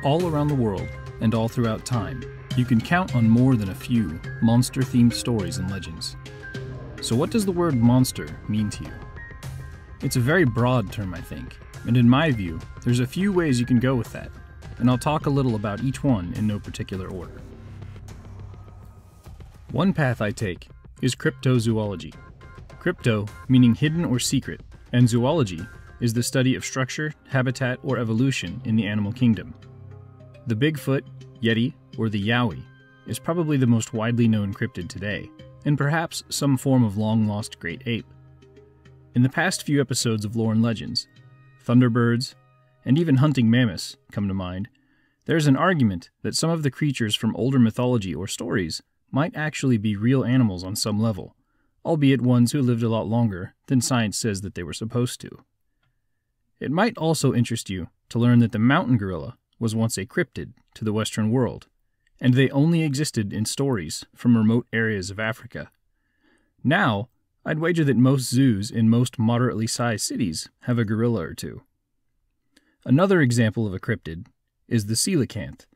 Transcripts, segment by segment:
All around the world, and all throughout time, you can count on more than a few monster-themed stories and legends. So what does the word monster mean to you? It's a very broad term, I think, and in my view, there's a few ways you can go with that, and I'll talk a little about each one in no particular order. One path I take is cryptozoology. Crypto meaning hidden or secret, and zoology is the study of structure, habitat, or evolution in the animal kingdom. The Bigfoot, Yeti, or the Yowie is probably the most widely known cryptid today, and perhaps some form of long-lost great ape. In the past few episodes of Lore and Legends, thunderbirds, and even hunting mammoths come to mind. There's an argument that some of the creatures from older mythology or stories might actually be real animals on some level, albeit ones who lived a lot longer than science says that they were supposed to. It might also interest you to learn that the mountain gorilla was once a cryptid to the Western world, and they only existed in stories from remote areas of Africa. Now, I'd wager that most zoos in most moderately sized cities have a gorilla or two. Another example of a cryptid is the coelacanth,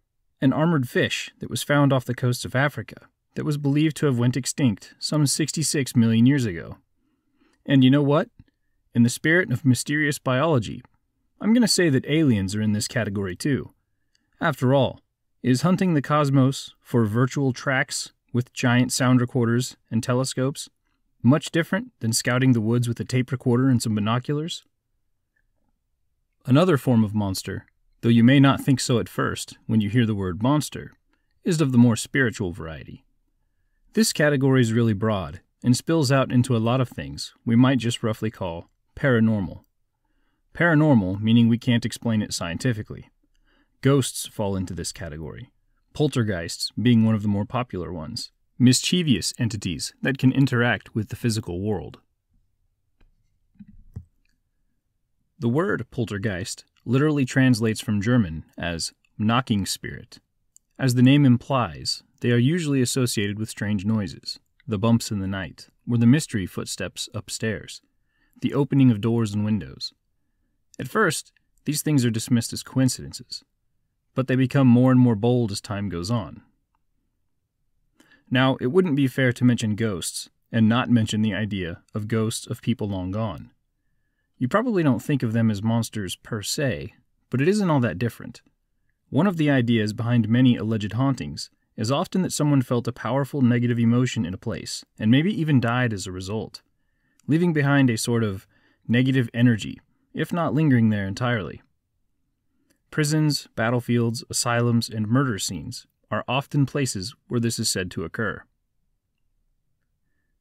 an armored fish that was found off the coast of Africa that was believed to have went extinct some 66 million years ago. And you know what? In the spirit of mysterious biology, I'm going to say that aliens are in this category too. After all, is hunting the cosmos for virtual tracks with giant sound recorders and telescopes much different than scouting the woods with a tape recorder and some binoculars? Another form of monster, though you may not think so at first when you hear the word monster, is of the more spiritual variety. This category is really broad and spills out into a lot of things we might just roughly call paranormal. Paranormal meaning we can't explain it scientifically. Ghosts fall into this category, poltergeists being one of the more popular ones, mischievous entities that can interact with the physical world. The word poltergeist literally translates from German as knocking spirit. As the name implies, they are usually associated with strange noises, the bumps in the night, or the mystery footsteps upstairs, the opening of doors and windows. At first, these things are dismissed as coincidences, but they become more and more bold as time goes on. Now, it wouldn't be fair to mention ghosts and not mention the idea of ghosts of people long gone. You probably don't think of them as monsters per se, but it isn't all that different. One of the ideas behind many alleged hauntings is often that someone felt a powerful negative emotion in a place, and maybe even died as a result, leaving behind a sort of negative energy, if not lingering there entirely. Prisons, battlefields, asylums, and murder scenes are often places where this is said to occur.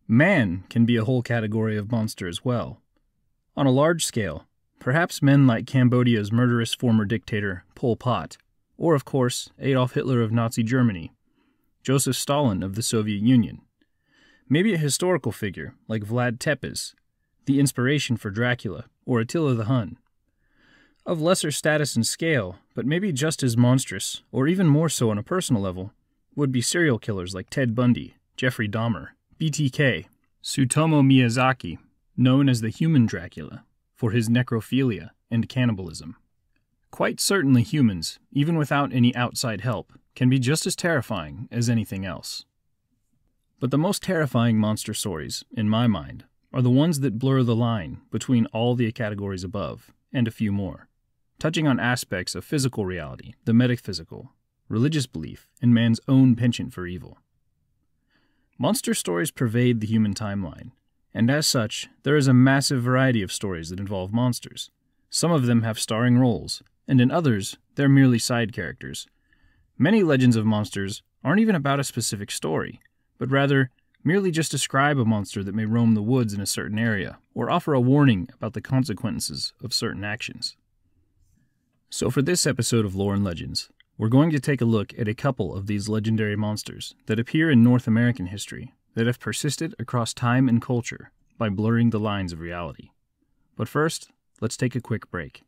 Man can be a whole category of monster as well. On a large scale, perhaps men like Cambodia's murderous former dictator Pol Pot, or of course Adolf Hitler of Nazi Germany, Joseph Stalin of the Soviet Union. Maybe a historical figure like Vlad Tepes, the inspiration for Dracula, or Attila the Hun. Of lesser status and scale, but maybe just as monstrous, or even more so on a personal level, would be serial killers like Ted Bundy, Jeffrey Dahmer, BTK, Tsutomu Miyazaki, known as the human Dracula, for his necrophilia and cannibalism. Quite certainly humans, even without any outside help, can be just as terrifying as anything else. But the most terrifying monster stories, in my mind, are the ones that blur the line between all the categories above, and a few more, touching on aspects of physical reality, the metaphysical, religious belief, and man's own penchant for evil. Monster stories pervade the human timeline, and as such, there is a massive variety of stories that involve monsters. Some of them have starring roles, and in others, they're merely side characters. Many legends of monsters aren't even about a specific story, but rather merely just describe a monster that may roam the woods in a certain area, or offer a warning about the consequences of certain actions. So for this episode of Lore and Legends, we're going to take a look at a couple of these legendary monsters that appear in North American history that have persisted across time and culture by blurring the lines of reality. But first, let's take a quick break.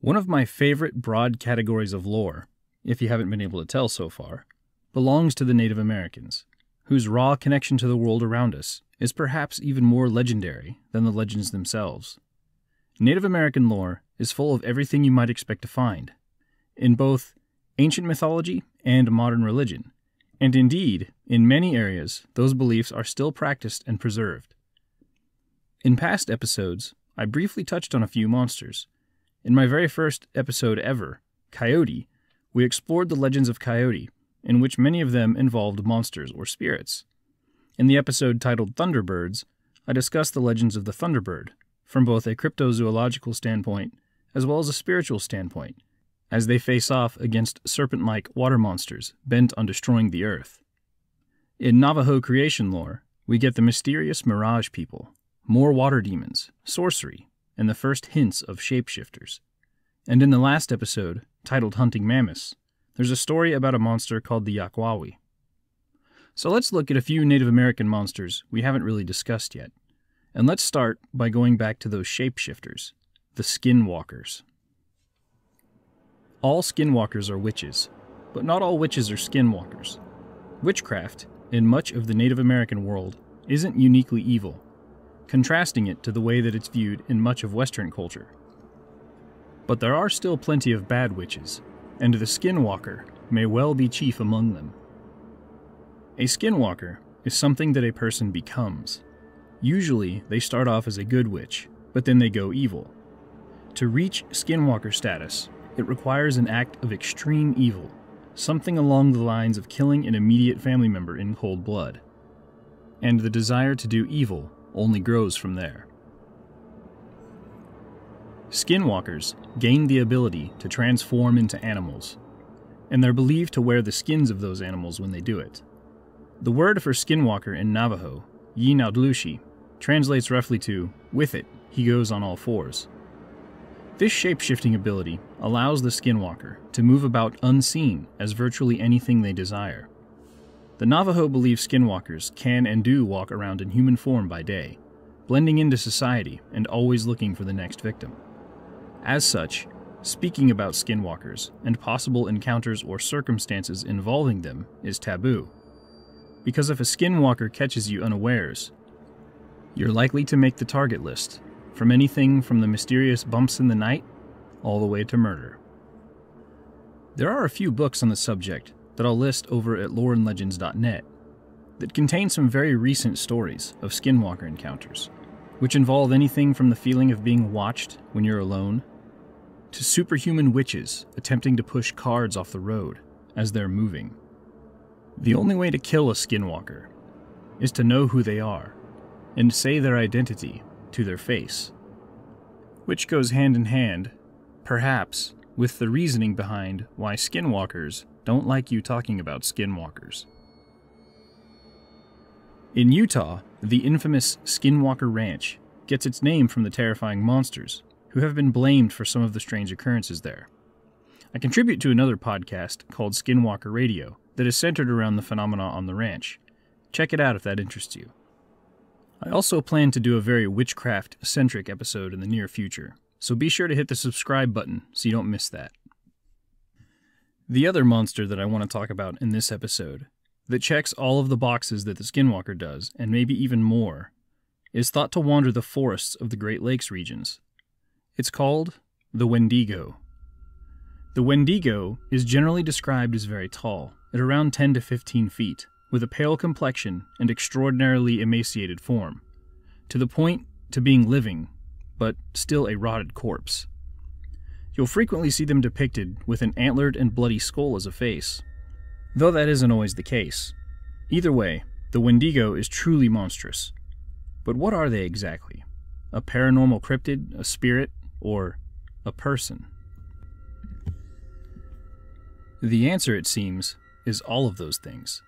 One of my favorite broad categories of lore, if you haven't been able to tell so far, belongs to the Native Americans, whose raw connection to the world around us is perhaps even more legendary than the legends themselves. Native American lore is full of everything you might expect to find, in both ancient mythology and modern religion, and indeed, in many areas, those beliefs are still practiced and preserved. In past episodes, I briefly touched on a few monsters. In my very first episode ever, Coyote, we explored the legends of Coyote, in which many of them involved monsters or spirits. In the episode titled Thunderbirds, I discussed the legends of the Thunderbird, from both a cryptozoological standpoint as well as a spiritual standpoint, as they face off against serpent-like water monsters bent on destroying the earth. In Navajo creation lore, we get the mysterious Mirage people, more water demons, sorcery, and the first hints of shapeshifters. And in the last episode, titled Hunting Mammoths, there's a story about a monster called the Yakwawi. So let's look at a few Native American monsters we haven't really discussed yet. And let's start by going back to those shapeshifters, the Skinwalkers. All Skinwalkers are witches, but not all witches are Skinwalkers. Witchcraft, in much of the Native American world, isn't uniquely evil, contrasting it to the way that it's viewed in much of Western culture. But there are still plenty of bad witches, and the Skinwalker may well be chief among them. A Skinwalker is something that a person becomes. Usually, they start off as a good witch, but then they go evil. To reach Skinwalker status, it requires an act of extreme evil, something along the lines of killing an immediate family member in cold blood. And the desire to do evil only grows from there. Skinwalkers gain the ability to transform into animals, and they're believed to wear the skins of those animals when they do it. The word for Skinwalker in Navajo, Yinaudlushi, translates roughly to, with it, he goes on all fours. This shape-shifting ability allows the Skinwalker to move about unseen as virtually anything they desire. The Navajo believe Skinwalkers can and do walk around in human form by day, blending into society and always looking for the next victim. As such, speaking about Skinwalkers and possible encounters or circumstances involving them is taboo, because if a Skinwalker catches you unawares, you're likely to make the target list, from anything from the mysterious bumps in the night all the way to murder. There are a few books on the subject that I'll list over at loreandlegends.net that contain some very recent stories of Skinwalker encounters, which involve anything from the feeling of being watched when you're alone, to superhuman witches attempting to push cards off the road as they're moving. The only way to kill a Skinwalker is to know who they are and say their identity to their face, which goes hand in hand, perhaps, with the reasoning behind why Skinwalkers don't like you talking about Skinwalkers. In Utah, the infamous Skinwalker Ranch gets its name from the terrifying monsters who have been blamed for some of the strange occurrences there. I contribute to another podcast called Skinwalker Radio that is centered around the phenomena on the ranch. Check it out if that interests you. I also plan to do a very witchcraft-centric episode in the near future, so be sure to hit the subscribe button so you don't miss that. The other monster that I want to talk about in this episode, that checks all of the boxes that the Skinwalker does, and maybe even more, is thought to wander the forests of the Great Lakes regions. It's called the Wendigo. The Wendigo is generally described as very tall, at around 10 to 15 feet, with a pale complexion and extraordinarily emaciated form, to the point to being living, but still a rotted corpse. You'll frequently see them depicted with an antlered and bloody skull as a face, though that isn't always the case. Either way, the Wendigo is truly monstrous. But what are they exactly? A paranormal cryptid, a spirit, or a person? The answer, it seems, is all of those things.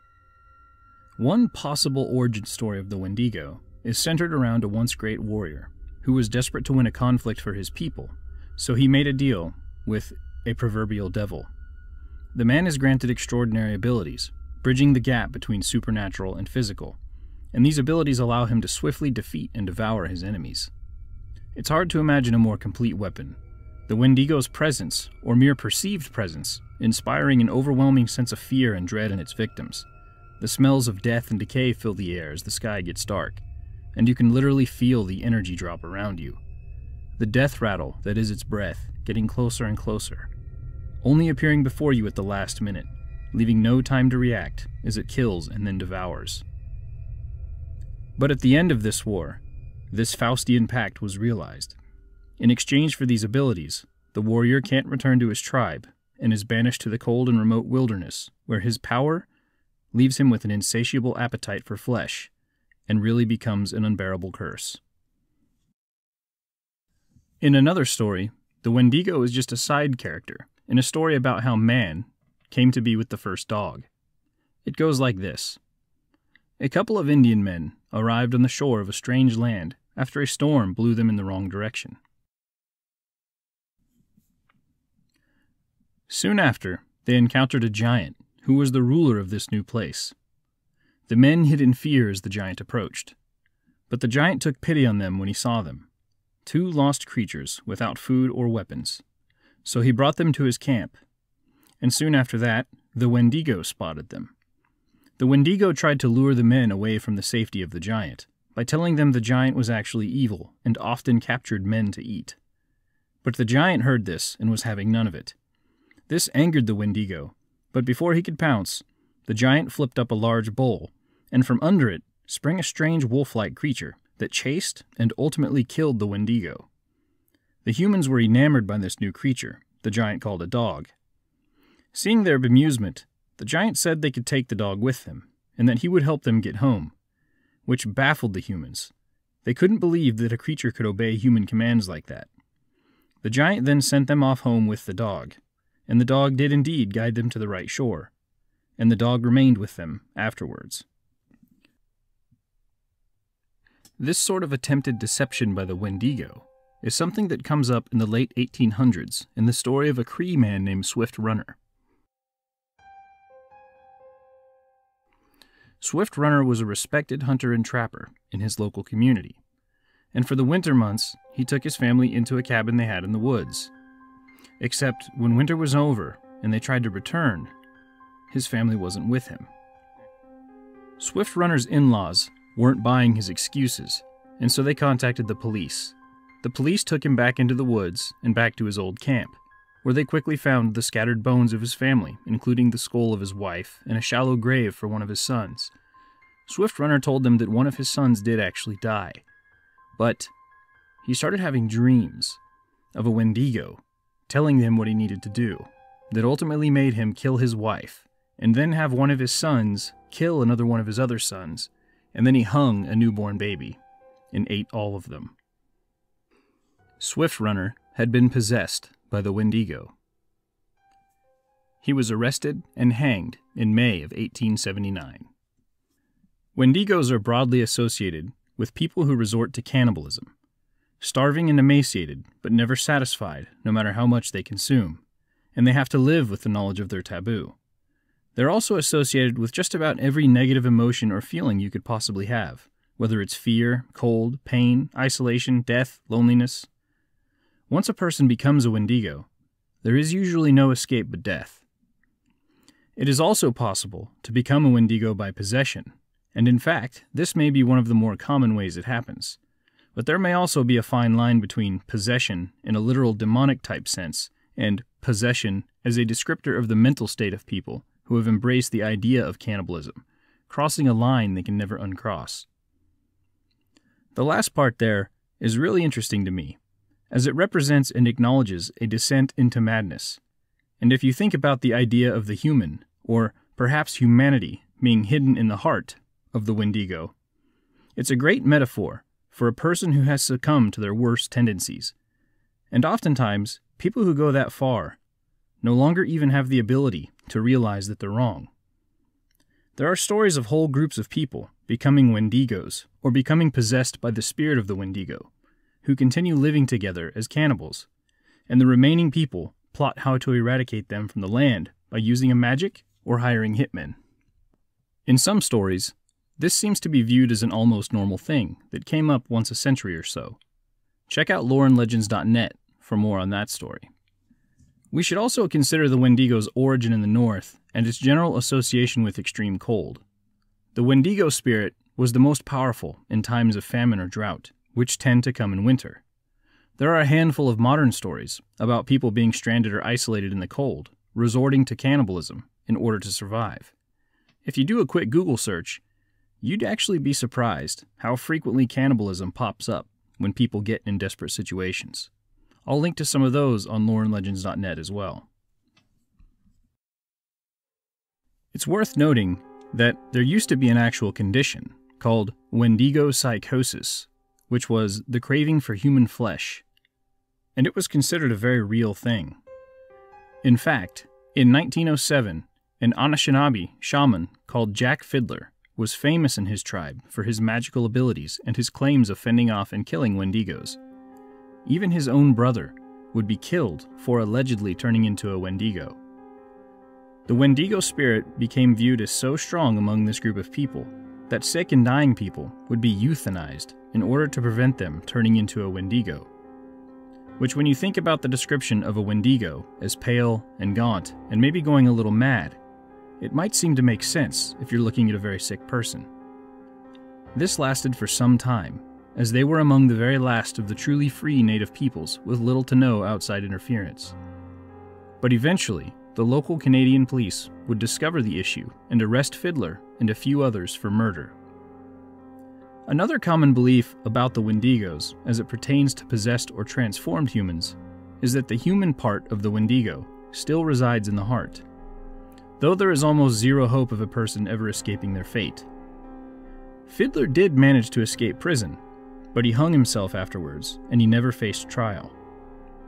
One possible origin story of the Wendigo is centered around a once great warrior who was desperate to win a conflict for his people, so he made a deal with a proverbial devil. The man is granted extraordinary abilities, bridging the gap between supernatural and physical, and these abilities allow him to swiftly defeat and devour his enemies. It's hard to imagine a more complete weapon. The Wendigo's presence, or mere perceived presence, inspiring an overwhelming sense of fear and dread in its victims. The smells of death and decay fill the air as the sky gets dark, and you can literally feel the energy drop around you. the death rattle that is its breath, getting closer and closer, only appearing before you at the last minute, leaving no time to react as it kills and then devours. But at the end of this war, this Faustian pact was realized. In exchange for these abilities, the warrior can't return to his tribe and is banished to the cold and remote wilderness, where his power leaves him with an insatiable appetite for flesh and really becomes an unbearable curse. In another story, the Wendigo is just a side character in a story about how man came to be with the first dog. It goes like this. A couple of Indian men arrived on the shore of a strange land after a storm blew them in the wrong direction. Soon after, they encountered a giant who was the ruler of this new place. The men hid in fear as the giant approached, but the giant took pity on them when he saw them, two lost creatures without food or weapons. So he brought them to his camp, and soon after that, the Wendigo spotted them. The Wendigo tried to lure the men away from the safety of the giant by telling them the giant was actually evil and often captured men to eat. But the giant heard this and was having none of it. This angered the Wendigo, but before he could pounce, the giant flipped up a large bowl, and from under it sprang a strange wolf-like creature that chased and ultimately killed the Wendigo. The humans were enamored by this new creature, the giant called a dog. Seeing their bemusement, the giant said they could take the dog with them, and that he would help them get home, which baffled the humans. They couldn't believe that a creature could obey human commands like that. The giant then sent them off home with the dog, and the dog did indeed guide them to the right shore, and the dog remained with them afterwards. This sort of attempted deception by the Wendigo is something that comes up in the late 1800s in the story of a Cree man named Swift Runner. Swift Runner was a respected hunter and trapper in his local community, and for the winter months, he took his family into a cabin they had in the woods. Except when winter was over and they tried to return, his family wasn't with him. Swift Runner's in-laws weren't buying his excuses, and so they contacted the police. The police took him back into the woods and back to his old camp, where they quickly found the scattered bones of his family, including the skull of his wife and a shallow grave for one of his sons. Swift Runner told them that one of his sons did actually die, but he started having dreams of a Wendigo telling him what he needed to do, that ultimately made him kill his wife, and then have one of his sons kill another one of his other sons, and then he hung a newborn baby and ate all of them. Swift Runner had been possessed by the Wendigo. He was arrested and hanged in May of 1879. Wendigos are broadly associated with people who resort to cannibalism, starving and emaciated, but never satisfied, no matter how much they consume, and they have to live with the knowledge of their taboo. They're also associated with just about every negative emotion or feeling you could possibly have, whether it's fear, cold, pain, isolation, death, loneliness. Once a person becomes a Wendigo, there is usually no escape but death. It is also possible to become a Wendigo by possession, and in fact, this may be one of the more common ways it happens. But there may also be a fine line between possession in a literal demonic-type sense and possession as a descriptor of the mental state of people who have embraced the idea of cannibalism, crossing a line they can never uncross. The last part there is really interesting to me, as it represents and acknowledges a descent into madness. And if you think about the idea of the human, or perhaps humanity, being hidden in the heart of the Wendigo, it's a great metaphor for a person who has succumbed to their worst tendencies. And oftentimes, people who go that far no longer even have the ability to realize that they're wrong. There are stories of whole groups of people becoming Wendigos or becoming possessed by the spirit of the Wendigo, who continue living together as cannibals, and the remaining people plot how to eradicate them from the land by using a magic or hiring hitmen. In some stories, this seems to be viewed as an almost normal thing that came up once a century or so. Check out loreandlegends.net for more on that story. We should also consider the Wendigo's origin in the north and its general association with extreme cold. The Wendigo spirit was the most powerful in times of famine or drought, which tend to come in winter. There are a handful of modern stories about people being stranded or isolated in the cold, resorting to cannibalism in order to survive. If you do a quick Google search, you'd actually be surprised how frequently cannibalism pops up when people get in desperate situations. I'll link to some of those on loreandlegends.net as well. It's worth noting that there used to be an actual condition called Wendigo psychosis, which was the craving for human flesh, and it was considered a very real thing. In fact, in 1907, an Anishinaabe shaman called Jack Fiddler was famous in his tribe for his magical abilities and his claims of fending off and killing Wendigos. Even his own brother would be killed for allegedly turning into a Wendigo. The Wendigo spirit became viewed as so strong among this group of people that sick and dying people would be euthanized in order to prevent them turning into a Wendigo. Which, when you think about the description of a Wendigo as pale and gaunt and maybe going a little mad, it might seem to make sense if you're looking at a very sick person. This lasted for some time, as they were among the very last of the truly free native peoples with little to no outside interference. But eventually, the local Canadian police would discover the issue and arrest Fiddler and a few others for murder. Another common belief about the Wendigos, as it pertains to possessed or transformed humans, is that the human part of the Wendigo still resides in the heart, though there is almost zero hope of a person ever escaping their fate. Fiddler did manage to escape prison, but he hung himself afterwards, and he never faced trial.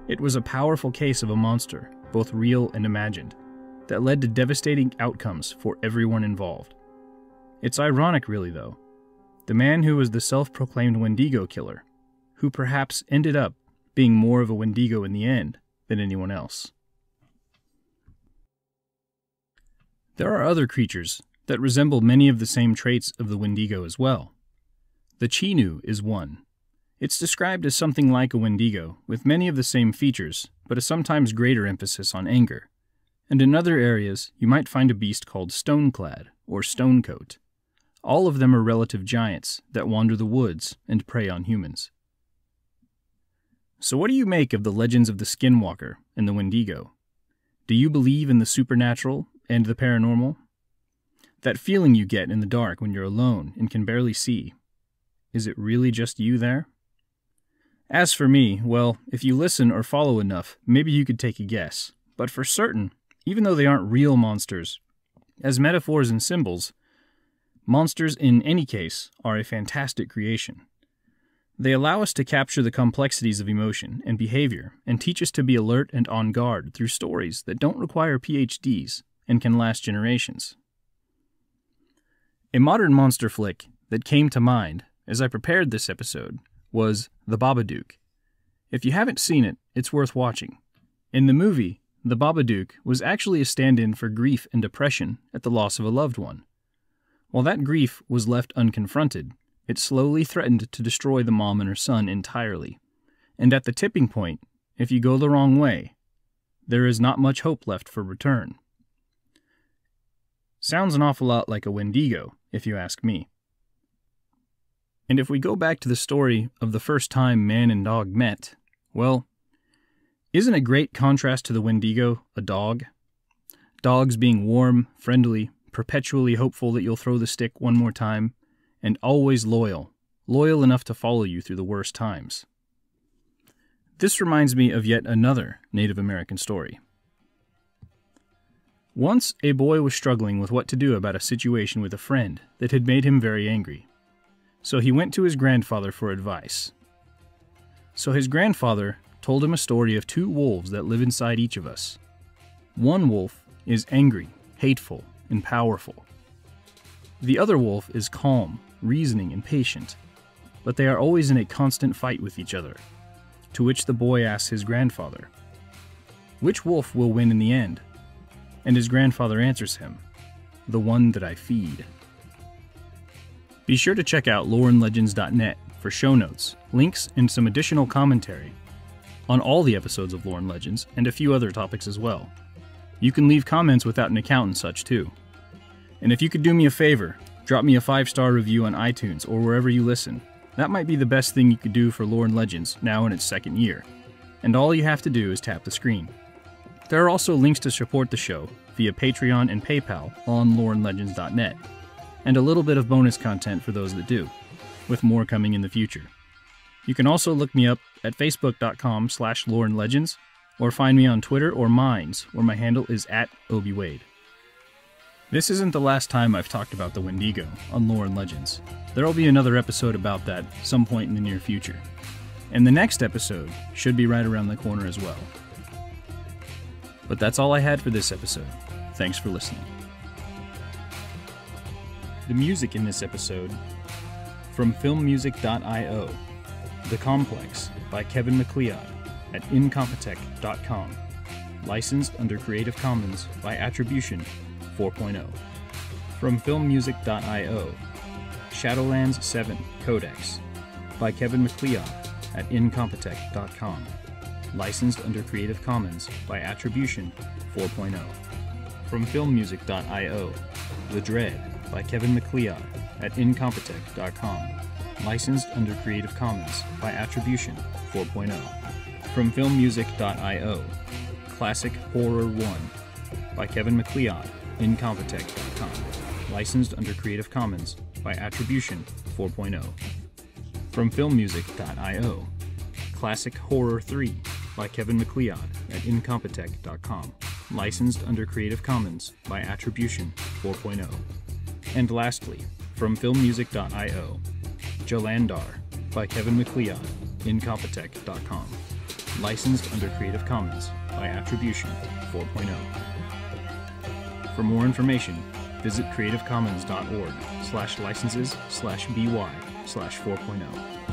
It was a powerful case of a monster, both real and imagined, that led to devastating outcomes for everyone involved. It's ironic, really, though. The man who was the self-proclaimed Wendigo killer, who perhaps ended up being more of a Wendigo in the end than anyone else. There are other creatures that resemble many of the same traits of the Wendigo as well. The Chinu is one. It's described as something like a Wendigo, with many of the same features, but a sometimes greater emphasis on anger. And in other areas, you might find a beast called Stoneclad, or Stonecoat. All of them are relative giants that wander the woods and prey on humans. So what do you make of the legends of the Skinwalker and the Wendigo? Do you believe in the supernatural and the paranormal? That feeling you get in the dark when you're alone and can barely see. Is it really just you there? As for me, well, if you listen or follow enough, maybe you could take a guess. But for certain, even though they aren't real monsters, as metaphors and symbols, monsters in any case are a fantastic creation. They allow us to capture the complexities of emotion and behavior and teach us to be alert and on guard through stories that don't require PhDs and can last generations. A modern monster flick that came to mind as I prepared this episode was The Babadook. If you haven't seen it, it's worth watching. In the movie, the Babadook was actually a stand-in for grief and depression at the loss of a loved one. While that grief was left unconfronted, it slowly threatened to destroy the mom and her son entirely. And at the tipping point, if you go the wrong way, there is not much hope left for return. Sounds an awful lot like a Wendigo, if you ask me. And if we go back to the story of the first time man and dog met, well, isn't a great contrast to the Wendigo a dog? Dogs being warm, friendly, perpetually hopeful that you'll throw the stick one more time, and always loyal enough to follow you through the worst times. This reminds me of yet another Native American story. Once, a boy was struggling with what to do about a situation with a friend that had made him very angry. So he went to his grandfather for advice. So his grandfather told him a story of two wolves that live inside each of us. One wolf is angry, hateful, and powerful. The other wolf is calm, reasoning, and patient, but they are always in a constant fight with each other. To which the boy asks his grandfather, "Which wolf will win in the end?" And his grandfather answers him, "The one that I feed." Be sure to check out loreandlegends.net for show notes, links, and some additional commentary on all the episodes of Lore and Legends and a few other topics as well. You can leave comments without an account and such too. And if you could do me a favor, drop me a 5-star review on iTunes or wherever you listen. That might be the best thing you could do for Lore and Legends now in its second year, and all you have to do is tap the screen. There are also links to support the show via Patreon and PayPal on loreandlegends.net, and a little bit of bonus content for those that do, with more coming in the future. You can also look me up at facebook.com/loreandlegends, or find me on Twitter or Minds, where my handle is @ObiWade. This isn't the last time I've talked about the Wendigo on Lore and Legends. There will be another episode about that some point in the near future. And the next episode should be right around the corner as well. But that's all I had for this episode. Thanks for listening. The music in this episode, from filmmusic.io, The Complex by Kevin MacLeod at incompetech.com, licensed under Creative Commons by Attribution 4.0. From filmmusic.io, Shadowlands 7 Codex by Kevin MacLeod at incompetech.com, licensed under Creative Commons by Attribution 4.0. From filmmusic.io, The Dread by Kevin MacLeod at incompetech.com, licensed under Creative Commons by Attribution 4.0. From filmmusic.io, Classic Horror 1 by Kevin MacLeod, incompetech.com, licensed under Creative Commons by Attribution 4.0. From filmmusic.io, Classic Horror 3 by Kevin MacLeod at incompetech.com, licensed under Creative Commons by Attribution 4.0. And lastly, from filmmusic.io, Jalandar by Kevin MacLeod, incompetech.com, licensed under Creative Commons by Attribution 4.0. For more information, visit creativecommons.org/licenses/by/4.0.